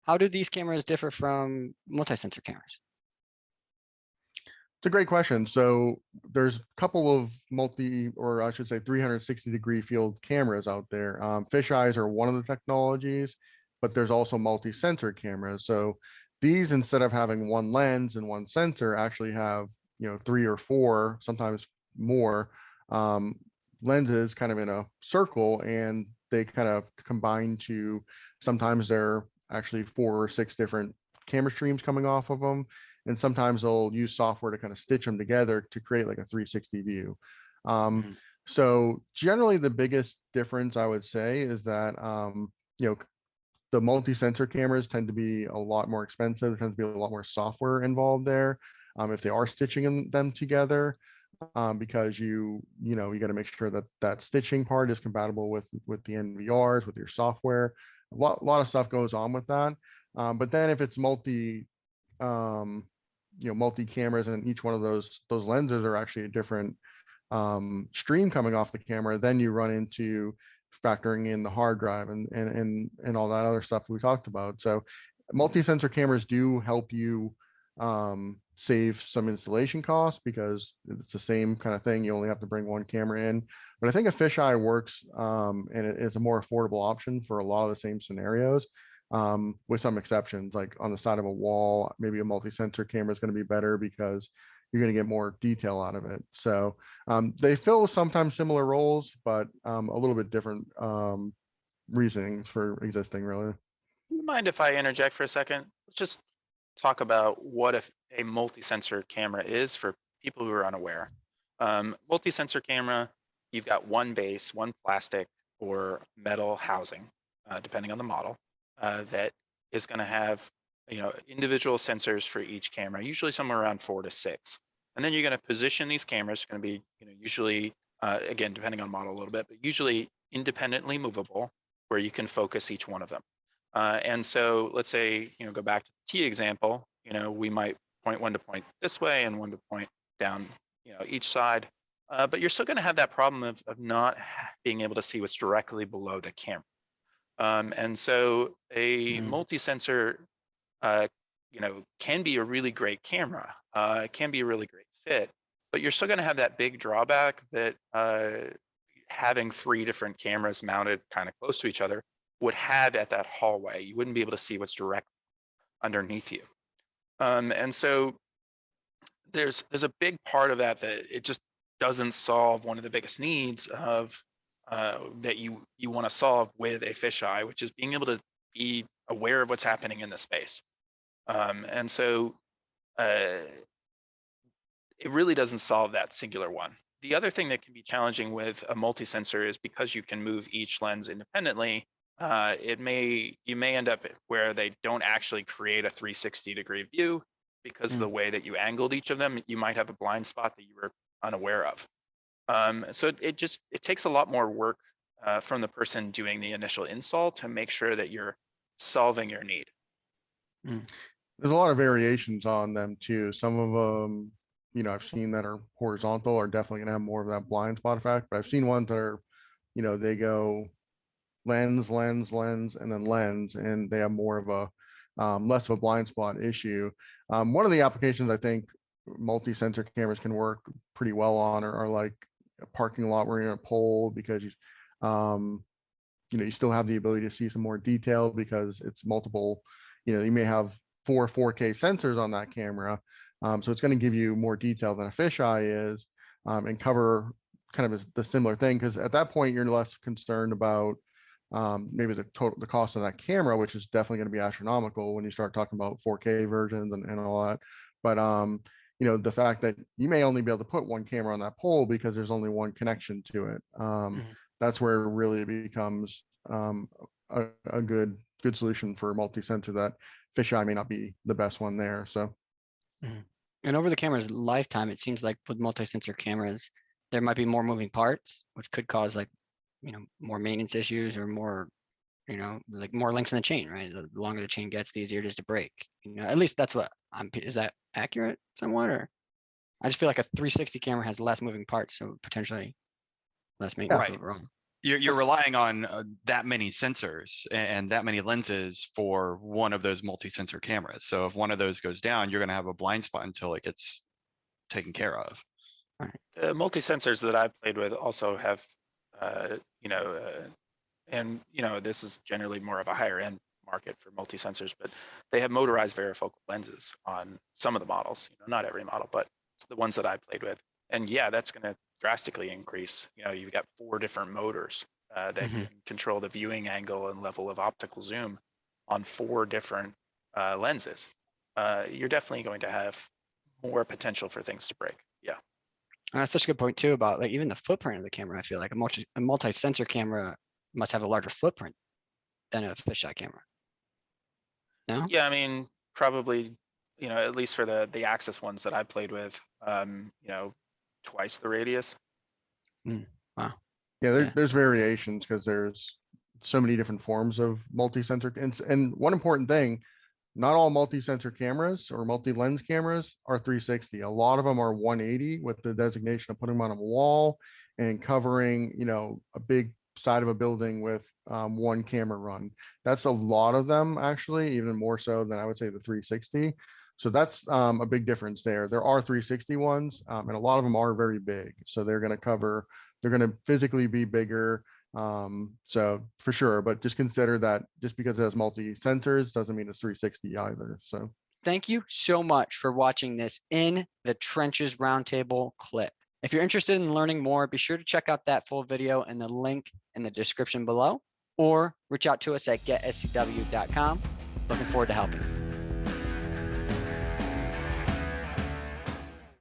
how do these cameras differ from multi-sensor cameras? It's a great question. So there's a couple of or I should say 360-degree field cameras out there. Fisheyes are one of the technologies, but there's also multi-sensor cameras. So these, instead of having one lens and one sensor, actually have, 3 or 4, sometimes more, lenses kind of in a circle, and they kind of combine to, sometimes they're actually 4 or 6 different camera streams coming off of them. And sometimes they'll use software to kind of stitch them together to create like a 360 view. So generally the biggest difference I would say is that, the multi-sensor cameras tend to be a lot more expensive. There tends to be a lot more software involved there, if they are stitching them together, because you got to make sure that that stitching part is compatible with the NVRs, with your software. A lot of stuff goes on with that. But then if it's multi cameras, and each one of those lenses are actually a different stream coming off the camera, then you run into factoring in the hard drive and all that other stuff we talked about. So multi-sensor cameras do help you save some installation costs because it's the same kind of thing. You only have to bring one camera in. But I think a fisheye works, and it's a more affordable option for a lot of the same scenarios, with some exceptions. Like on the side of a wall, maybe a multi-sensor camera is going to be better because you're going to get more detail out of it. So they fill sometimes similar roles, but a little bit different reasonings for existing, really. Do you mind if I interject for a second? Let's just talk about what a multi-sensor camera is for people who are unaware. Multi-sensor camera, you've got one base, one plastic or metal housing, depending on the model, that is going to have individual sensors for each camera, usually somewhere around 4 to 6. And then you're going to position these cameras. It's going to be usually, again, depending on model a little bit, but usually independently movable, where you can focus each one of them. And so let's say, go back to the T example, we might point one to point this way and one to point down, each side. But you're still going to have that problem of not being able to see what's directly below the camera. And so a multi-sensor, can be a really great camera. It can be a really great fit, but you're still going to have that big drawback that having 3 different cameras mounted kind of close to each other would have at that hallway. You wouldn't be able to see what's directly underneath you. And so there's a big part of that it just doesn't solve one of the biggest needs of that you want to solve with a fisheye, which is being able to be aware of what's happening in the space. And so it really doesn't solve that singular one. The other thing that can be challenging with a multi-sensor is because you can move each lens independently, you may end up where they don't actually create a 360-degree view because of the way that you angled each of them. You might have a blind spot that you were unaware of. So it takes a lot more work from the person doing the initial install to make sure that you're solving your need. There's a lot of variations on them too. Some of them, I've seen that are horizontal are definitely going to have more of that blind spot effect, but I've seen ones that are, they go lens, lens, lens, and then lens, and they have more of a less of a blind spot issue. One of the applications I think multi-sensor cameras can work pretty well on are like a parking lot where you're in a pole, because you still have the ability to see some more detail because it's multiple. You may have 4 4K sensors on that camera, so it's going to give you more detail than a fisheye is, and cover kind of the similar thing, because at that point you're less concerned about maybe the cost of that camera, which is definitely going to be astronomical when you start talking about 4K versions and all that. But the fact that you may only be able to put one camera on that pole because there's only one connection to it. That's where it really becomes a good solution for multi-sensor. That fisheye may not be the best one there. So, and over the camera's lifetime, it seems like with multi-sensor cameras, there might be more moving parts, which could cause more maintenance issues or more, like more links in the chain, right? The longer the chain gets, the easier it is to break. At least that's what is that accurate somewhat? Or I just feel like a 360 camera has less moving parts, so potentially less maintenance overall. You're Yes. relying on that many sensors and that many lenses for one of those multi-sensor cameras. So if one of those goes down, you're going to have a blind spot until it gets taken care of. The multi-sensors that I've played with also have, and this is generally more of a higher end market for multi-sensors, but they have motorized varifocal lenses on some of the models. Not every model, but it's the ones that I played with. And yeah, that's going to drastically increase. You've got 4 different motors that Mhm. can control the viewing angle and level of optical zoom on 4 different lenses. You're definitely going to have more potential for things to break. Yeah. And that's such a good point too about like even the footprint of the camera. I feel like a multi-sensor camera must have a larger footprint than a fisheye camera. No? Yeah, I mean, probably, at least for the Axis ones that I played with, twice the radius. Wow. Yeah, Yeah. there's variations because there's so many different forms of multi-sensor. And one important thing, not all multi-sensor cameras or multi-lens cameras are 360. A lot of them are 180 with the designation of putting them on a wall and covering, a big side of a building with one camera run. That's a lot of them, actually, even more so than I would say the 360. So that's a big difference there. There are 360 ones, and a lot of them are very big. So they're going to physically be bigger. So for sure, but just consider that just because it has multi sensors doesn't mean it's 360 either. So Thank you so much for watching this In the Trenches Roundtable clip. If you're interested in learning more, be sure to check out that full video and the link in the description below, or reach out to us at getscw.com. Looking forward to helping.